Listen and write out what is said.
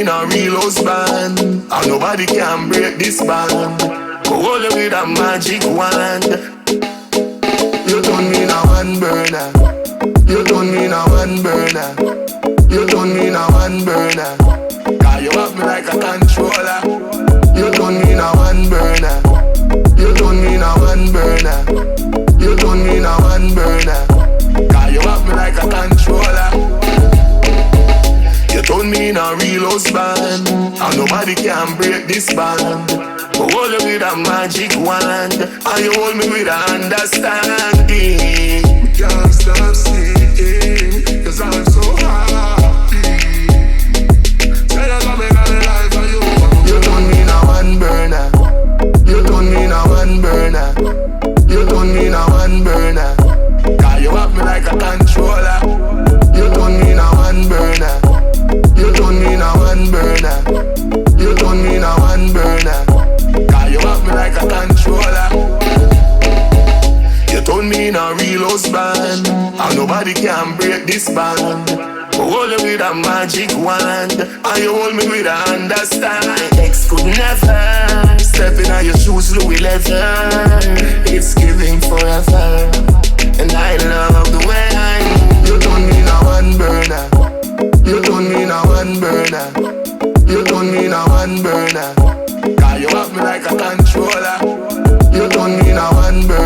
in a real husband, and nobody can break this band. Go hold you with a magic wand. You turn me in a one burner. You turn me in a one burner. You turn me in a one burner. Cause you have me like a controller. You turn me in a one burner. You turn me in a one burner. You turn me in a one burner. Cause you have me like a controller. You turn me in a real husband, and nobody can break this band. But hold you with a magic wand, and you hold me with a understanding. Can't stop singing, cause I'm so happy. Say you love me all the life of you. You turn me in a one burner. You turn me in a one burner. You turn me in a one burner. Cause you have me like a controller. You turn me in a one burner. You turn me in a one burner. You turn me in a one burner. Cause you have me like a controller. You turn me in a real husband, and nobody can break this band. But hold you with a magic wand, and you hold me with a understand. My ex could never step in on your shoes, Louis leather. It's giving forever, and I love the way I move. You turn me in a one burner. You turn me in a one burner. You turn me in a one burner. Cause you have me like a controller. You turn me in a one burner.